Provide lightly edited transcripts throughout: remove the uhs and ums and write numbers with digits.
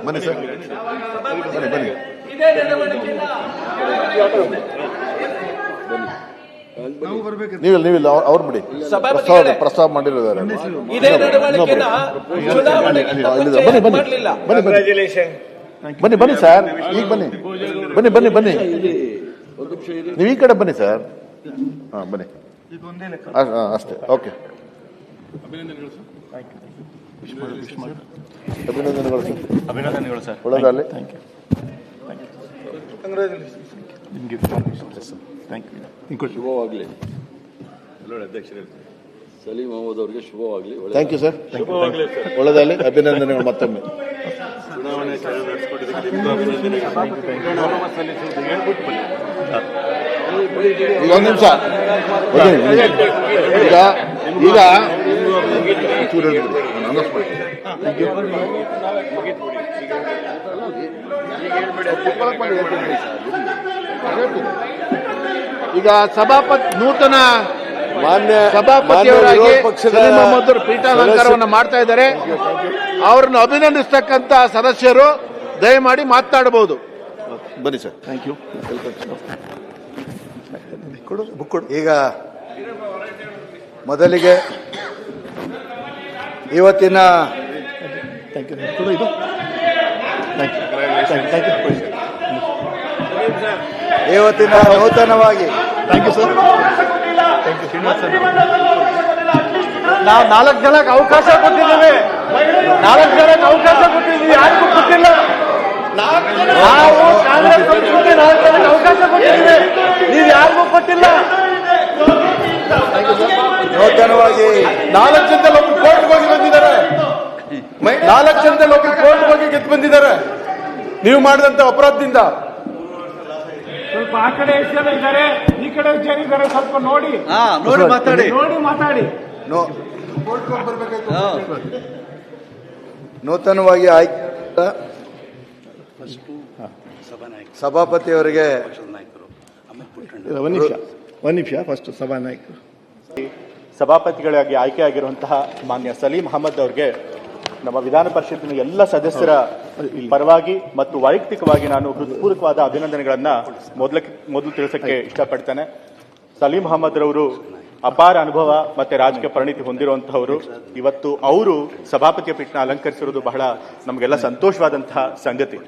ಬನ್ನಿ ಸರ್, ಬನ್ನಿ. ನೀವಿಲ್ಲ ಅವ್ರು ಬಿಡಿ, ಪ್ರಸ್ತಾವ ಮಾಡಿರೋದಾರೆ. ಬನ್ನಿ ಸರ್, ಈಗ ಬನ್ನಿ ನೀವು ಈ ಕಡೆ ಬನ್ನಿ ಸರ್. ಹಾ ಬನ್ನಿ, ಅಷ್ಟೇ. ಓಕೆ, ಅಭಿನಂದನೆಗಳು ಸರ್. ಒಳ್ಳೆದಾಗಲಿ. ಶುಭವಾಗಲಿ ಅಧ್ಯಕ್ಷರೇ, ಸಲೀಂ ಅಹಮದ್ ಅವರಿಗೆ ಶುಭವಾಗಲಿ. ಥ್ಯಾಂಕ್ ಯು ಸರ್, ಒಳ್ಳೆದಾಗಲಿ. ಅಭಿನಂದನೆಗಳು ಮತ್ತೊಮ್ಮೆ. ಚುನಾವಣೆ ನಡೆಸಿಕೊಟ್ಟಿದ್ದಕ್ಕೆ ಈಗ ಒಂದು ನಿಮಿಷ, ಈಗ ಈಗ ನೂತನ ಮಾನ್ಯ ಸಭಾಪತಿಯವರಾಗಿ ಸಲೀಂ ಅಹಮದ್ ಪೀಠಾಲಂಕಾರವನ್ನು ಮಾಡ್ತಾ ಇದ್ದಾರೆ. ಅವರನ್ನು ಅಭಿನಂದಿಸ್ತಕ್ಕಂಥ ಸದಸ್ಯರು ದಯಮಾಡಿ ಮಾತನಾಡಬಹುದು. ಬನ್ನಿ ಸರ್. Thank you. ಈಗ ಮೊದಲಿಗೆ ಇವತ್ತಿನ ನೂತನವಾಗಿ ನಾವು 4 ಜನಕ್ಕೆ ಅವಕಾಶ ಕೊಟ್ಟಿದ್ದೀವಿ. ಯಾರಿಗೂ ಕೊಟ್ಟಿಲ್ಲ. ನಾವು ಕಾಂಗ್ರೆಸ್ ಪಕ್ಷಕ್ಕೆ 4 ಜನಕ್ಕೆ ಅವಕಾಶ ಕೊಟ್ಟಿದ್ದೀವಿ, ನೀವು ಯಾರಿಗೂ ಕೊಟ್ಟಿಲ್ಲ. ನೂತನವಾಗಿ 4 ಜನದಲ್ಲಿ ಒಬ್ರು ಕೋರ್ಟ್ಗೆ ಹೋಗಿ ಬಂದಿದ್ದಾರೆ. 4 ಜನದಲ್ಲಿ ಒಬ್ರು ಕೋರ್ಟ್ಗೆ ಹೋಗಿ ಗೆದ್ದು ಬಂದಿದ್ದಾರೆ ನೀವು ಮಾಡಿದಂತ ಅಪರಾಧದಿಂದ. ಸ್ವಲ್ಪ ಆ ಕಡೆ ಎಷ್ಟು ಜನ ಇದ್ದಾರೆ, ಈ ಕಡೆ ಎಷ್ಟು ಜನ ಇದ್ದಾರೆ, ಸ್ವಲ್ಪ ನೋಡಿ ಮಾತಾಡಿ. ನೂತನವಾಗಿ ಆಯ್ಕೆ ಸಭಾಪತಿಯವರಿಗೆ ಫಸ್ಟ್ ಸಭಾನಾಯಕರು ಸಭಾಪತಿಗಳಾಗಿ ಆಯ್ಕೆಯಾಗಿರುವಂತಹ ಮಾನ್ಯ ಸಲೀಂ ಅಹಮದ್ ಅವರಿಗೆ ನಮ್ಮ ವಿಧಾನ ಪರಿಷತ್ತಿನ ಎಲ್ಲ ಸದಸ್ಯರ ಪರವಾಗಿ ಮತ್ತು ವೈಯಕ್ತಿಕವಾಗಿ ನಾನು ಹೃತ್ಪೂರ್ವಕವಾದ ಅಭಿನಂದನೆಗಳನ್ನ ಮೊದಲು ತಿಳಿಸಕ್ಕೆ ಇಷ್ಟಪಡ್ತೇನೆ. ಸಲೀಂ ಅಹಮದ್ ರವರು ಅಪಾರ ಅನುಭವ ಮತ್ತೆ ರಾಜಕೀಯ ಪರಿಣಿತಿ ಹೊಂದಿರುವಂತಹವರು. ಇವತ್ತು ಅವರು ಸಭಾಪತಿಯ ಪೀಠನ ಅಲಂಕರಿಸಿರುವುದು ಬಹಳ ನಮಗೆಲ್ಲ ಸಂತೋಷವಾದಂತಹ ಸಂಗತಿ.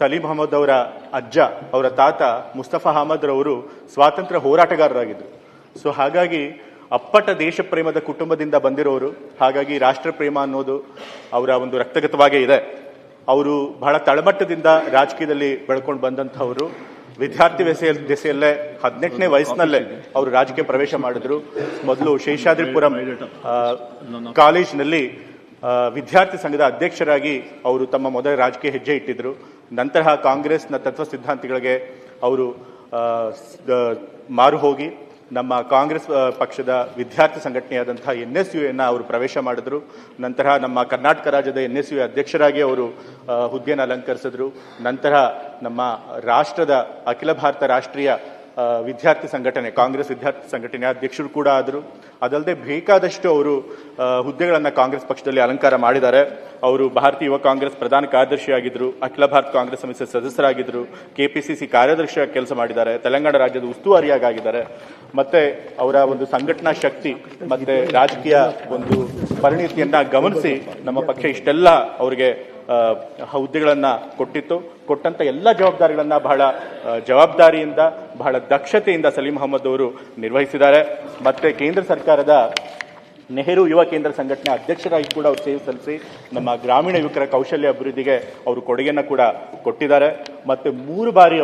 ಸಲೀಂ ಅಹಮದ್ ಅವರ ಅಜ್ಜ, ಅವರ ತಾತ ಮುಸ್ತಫಾ ಅಹಮದ್ ರವರು ಸ್ವಾತಂತ್ರ್ಯ ಹೋರಾಟಗಾರರಾಗಿದ್ದರು. ಸೊ ಹಾಗಾಗಿ ಅಪ್ಪಟ ದೇಶ ಪ್ರೇಮದ ಕುಟುಂಬದಿಂದ ಬಂದಿರೋರು. ಹಾಗಾಗಿ ರಾಷ್ಟ್ರ ಪ್ರೇಮ ಅನ್ನೋದು ಅವರ ಒಂದು ರಕ್ತಗತವಾಗೇ ಇದೆ. ಅವರು ಬಹಳ ತಳಮಟ್ಟದಿಂದ ರಾಜಕೀಯದಲ್ಲಿ ಬೆಳ್ಕೊಂಡು ಬಂದಂಥವರು. ವಿದ್ಯಾರ್ಥಿ ದೆಸೆಯಲ್ಲೇ 18ನೇ ವಯಸ್ಸಿನಲ್ಲೇ ಅವರು ರಾಜಕೀಯ ಪ್ರವೇಶ ಮಾಡಿದ್ರು. ಮೊದಲು ಶೇಷಾದ್ರಿಪುರಂ ಕಾಲೇಜಿನಲ್ಲಿ ವಿದ್ಯಾರ್ಥಿ ಸಂಘದ ಅಧ್ಯಕ್ಷರಾಗಿ ಅವರು ತಮ್ಮ ಮೊದಲ ರಾಜಕೀಯ ಹೆಜ್ಜೆ ಇಟ್ಟಿದ್ರು. ನಂತರ ಕಾಂಗ್ರೆಸ್ನ ತತ್ವ ಸಿದ್ಧಾಂತಗಳಿಗೆ ಅವರು ಮಾರು ಹೋಗಿ ನಮ್ಮ ಕಾಂಗ್ರೆಸ್ ಪಕ್ಷದ ವಿದ್ಯಾರ್ಥಿ ಸಂಘಟನೆಯಾದಂತಹ NSU ಅವರು ಪ್ರವೇಶ ಮಾಡಿದ್ರು. ನಂತರ ನಮ್ಮ ಕರ್ನಾಟಕ ರಾಜ್ಯದ NSU ಅಧ್ಯಕ್ಷರಾಗಿ ಅವರು ಹುದ್ದೆಯನ್ನು ಅಲಂಕರಿಸಿದ್ರು. ನಂತರ ನಮ್ಮ ರಾಷ್ಟ್ರದ ಅಖಿಲ ಭಾರತ ರಾಷ್ಟ್ರೀಯ ವಿದ್ಯಾರ್ಥಿ ಸಂಘಟನೆ, ಕಾಂಗ್ರೆಸ್ ವಿದ್ಯಾರ್ಥಿ ಸಂಘಟನೆ ಅಧ್ಯಕ್ಷರು ಕೂಡ ಆದರು. ಅದಲ್ಲದೆ ಬೇಕಾದಷ್ಟು ಅವರು ಹುದ್ದೆಗಳನ್ನು ಕಾಂಗ್ರೆಸ್ ಪಕ್ಷದಲ್ಲಿ ಅಲಂಕಾರ ಮಾಡಿದ್ದಾರೆ. ಅವರು ಭಾರತೀಯ ಯುವ ಕಾಂಗ್ರೆಸ್ ಪ್ರಧಾನ ಕಾರ್ಯದರ್ಶಿಯಾಗಿದ್ದರು, ಅಖಿಲ ಭಾರತ ಕಾಂಗ್ರೆಸ್ ಸಮಿತಿಯ ಸದಸ್ಯರಾಗಿದ್ದರು, KPCC ಕಾರ್ಯದರ್ಶಿಯಾಗಿ ಕೆಲಸ ಮಾಡಿದ್ದಾರೆ, ತೆಲಂಗಾಣ ರಾಜ್ಯದ ಉಸ್ತುವಾರಿಯಾಗಿದ್ದಾರೆ. ಮತ್ತೆ ಅವರ ಒಂದು ಸಂಘಟನಾ ಶಕ್ತಿ ಮತ್ತೆ ರಾಜಕೀಯ ಒಂದು ಪರಿಣಿತಿಯನ್ನ ಗಮನಿಸಿ ನಮ್ಮ ಪಕ್ಷ ಇಷ್ಟೆಲ್ಲ ಅವರಿಗೆ ಹುದ್ದೆಗಳನ್ನ ಕೊಟ್ಟಂತ ಎಲ್ಲ ಜವಾಬ್ದಾರಿಗಳನ್ನ ಬಹಳ ಜವಾಬ್ದಾರಿಯಿಂದ ಬಹಳ ದಕ್ಷತೆಯಿಂದ ಸಲೀಂ ಅಹಮದ್ ಅವರು ನಿರ್ವಹಿಸಿದ್ದಾರೆ. ಮತ್ತೆ ಕೇಂದ್ರ ಸರ್ಕಾರದ ನೆಹರು ಯುವ ಕೇಂದ್ರ ಸಂಘಟನೆ ಅಧ್ಯಕ್ಷರಾಗಿ ಕೂಡ ಅವರು ಸೇವೆ ಸಲ್ಲಿಸಿ ನಮ್ಮ ಗ್ರಾಮೀಣ ಯುವಕರ ಕೌಶಲ್ಯ ಅಭಿವೃದ್ಧಿಗೆ ಅವರು ಕೊಡುಗೆಯನ್ನು ಕೂಡ ಕೊಟ್ಟಿದ್ದಾರೆ. ಮತ್ತೆ 3 ಬಾರಿ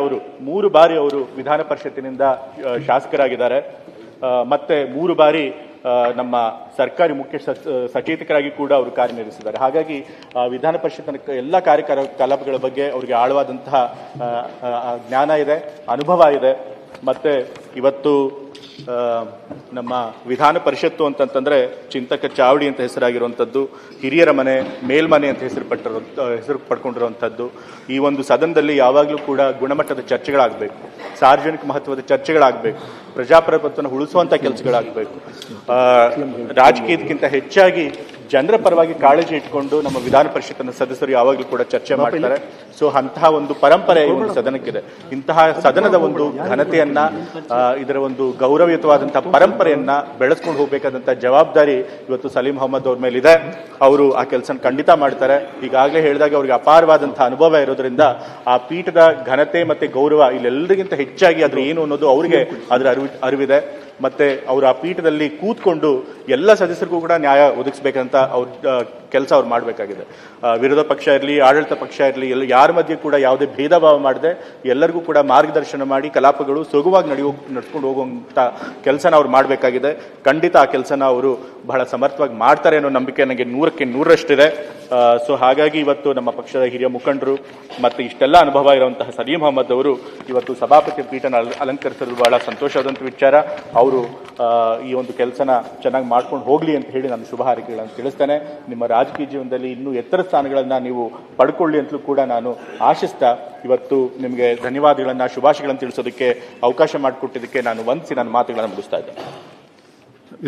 ಅವರು ವಿಧಾನ ಪರಿಷತ್ತಿನಿಂದ ಶಾಸಕರಾಗಿದ್ದಾರೆ. ಮತ್ತೆ 3 ಬಾರಿ ನಮ್ಮ ಸರ್ಕಾರಿ ಮುಖ್ಯ ಸಚೇತಕರಾಗಿ ಕೂಡ ಅವರು ಕಾರ್ಯನಿರ್ವಹಿಸಿದ್ದಾರೆ. ಹಾಗಾಗಿ ವಿಧಾನ ಪರಿಷತ್ತಿನ ಎಲ್ಲ ಕಾರ್ಯಕಲಾಪಗಳ ಬಗ್ಗೆ ಅವರಿಗೆ ಆಳವಾದಂತಹ ಜ್ಞಾನ ಇದೆ, ಅನುಭವ ಇದೆ. ಮತ್ತೆ ಇವತ್ತು ನಮ್ಮ ವಿಧಾನ ಪರಿಷತ್ತು ಅಂತಂತಂದ್ರೆ ಚಿಂತಕ ಚಾವಡಿ ಅಂತ ಹೆಸರಾಗಿರುವಂಥದ್ದು, ಹಿರಿಯರ ಮನೆ, ಮೇಲ್ಮನೆ ಅಂತ ಹೆಸರು ಪಡ್ಕೊಂಡಿರುವಂಥದ್ದು. ಈ ಒಂದು ಸದನದಲ್ಲಿ ಯಾವಾಗಲೂ ಕೂಡ ಗುಣಮಟ್ಟದ ಚರ್ಚೆಗಳಾಗಬೇಕು, ಸಾರ್ವಜನಿಕ ಮಹತ್ವದ ಚರ್ಚೆಗಳಾಗಬೇಕು, ಪ್ರಜಾಪ್ರಭುತ್ವವನ್ನು ಉಳಿಸುವಂಥ ಕೆಲಸಗಳಾಗಬೇಕು. ರಾಜಕೀಯಕ್ಕಿಂತ ಹೆಚ್ಚಾಗಿ ಜನರ ಪರವಾಗಿ ಕಾಳಜಿ ಇಟ್ಕೊಂಡು ನಮ್ಮ ವಿಧಾನ ಪರಿಷತ್ತಿನ ಸದಸ್ಯರು ಯಾವಾಗಲೂ ಕೂಡ ಚರ್ಚೆ ಮಾಡ್ತಾರೆ. ಸೊ ಅಂತಹ ಒಂದು ಪರಂಪರೆ ಈ ಒಂದು ಸದನಕ್ಕಿದೆ. ಇಂತಹ ಸದನದ ಒಂದು ಘನತೆಯನ್ನ, ಇದರ ಒಂದು ಗೌರವಯುತವಾದಂತಹ ಪರಂಪರೆಯನ್ನ ಬೆಳೆಸ್ಕೊಂಡು ಹೋಗಬೇಕಾದಂತಹ ಜವಾಬ್ದಾರಿ ಇವತ್ತು ಸಲೀಂ ಅಹಮದ್ ಅವ್ರ ಮೇಲಿದೆ. ಅವರು ಆ ಕೆಲಸ ಖಂಡಿತ ಮಾಡ್ತಾರೆ. ಈಗಾಗಲೇ ಹೇಳಿದಾಗ ಅವ್ರಿಗೆ ಅಪಾರವಾದಂತಹ ಅನುಭವ ಇರೋದ್ರಿಂದ ಆ ಪೀಠದ ಘನತೆ ಮತ್ತೆ ಗೌರವ ಇಲ್ಲೆಲ್ಲರಿಗಿಂತ ಹೆಚ್ಚಾಗಿ ಅದ್ರ ಏನು ಅನ್ನೋದು ಅವರಿಗೆ ಅದರ ಅರಿವಿದೆ. ಮತ್ತೆ ಅವರು ಆ ಪೀಠದಲ್ಲಿ ಕೂತ್ಕೊಂಡು ಎಲ್ಲ ಸದಸ್ಯರಿಗೂ ಕೂಡ ನ್ಯಾಯ ಒದಗಿಸಬೇಕಂತ ಅವ್ರ ಕೆಲಸ ಅವ್ರು ಮಾಡಬೇಕಾಗಿದೆ. ವಿರೋಧ ಪಕ್ಷ ಇರಲಿ, ಆಡಳಿತ ಪಕ್ಷ ಇರಲಿ, ಯಾರ ಮಧ್ಯೆ ಕೂಡ ಯಾವುದೇ ಭೇದ ಭಾವ ಮಾಡದೆ ಎಲ್ಲರಿಗೂ ಕೂಡ ಮಾರ್ಗದರ್ಶನ ಮಾಡಿ ಕಲಾಪಗಳು ಸುಗಮವಾಗಿ ನಡ್ಸ್ಕೊಂಡು ಹೋಗುವಂತ ಕೆಲಸನ ಅವ್ರು ಮಾಡಬೇಕಾಗಿದೆ. ಖಂಡಿತ ಆ ಕೆಲಸನ ಅವರು ಬಹಳ ಸಮರ್ಥವಾಗಿ ಮಾಡ್ತಾರೆ ಅನ್ನೋ ನಂಬಿಕೆ ನನಗೆ 100ಕ್ಕೆ 100ರಷ್ಟಿದೆ. ಸೊ ಹಾಗಾಗಿ ಇವತ್ತು ನಮ್ಮ ಪಕ್ಷದ ಹಿರಿಯ ಮುಖಂಡರು ಮತ್ತೆ ಇಷ್ಟೆಲ್ಲ ಅನುಭವ ಇರುವಂತಹ ಸಲೀಂ ಅಹಮದ್ ಅವರು ಇವತ್ತು ಸಭಾಪತಿ ಪೀಠನ ಅಲಂಕರಿಸಲು ಬಹಳ ಸಂತೋಷವಾದಂಥ ವಿಚಾರ. ಅವರು ಈ ಒಂದು ಕೆಲಸನ ಚೆನ್ನಾಗಿ ಮಾಡ್ಕೊಂಡು ಹೋಗ್ಲಿ ಅಂತ ಹೇಳಿ ನಾನು ಶುಭ ಹಾರೈಕೆಗಳನ್ನು ತಿಳಿಸ್ತೇನೆ. ನಿಮ್ಮ ರಾಜಕೀಯ ಜೀವನದಲ್ಲಿ ಇನ್ನೂ ಎತ್ತರ ಸ್ಥಾನಗಳನ್ನ ನೀವು ಪಡ್ಕೊಳ್ಳಿ ಅಂತಲೂ ಕೂಡ ನಾನು ಆಶಿಸ್ತಾ ಇವತ್ತು ನಿಮಗೆ ಧನ್ಯವಾದಗಳನ್ನ, ಶುಭಾಶಯಗಳನ್ನು ತಿಳಿಸೋದಕ್ಕೆ ಅವಕಾಶ ಮಾಡಿಕೊಟ್ಟಿದ್ದಕ್ಕೆ ನಾನು ವಂದಿಸಿ ನನ್ನ ಮಾತುಗಳನ್ನು ಮುಗಿಸ್ತಾ ಇದ್ದೆ.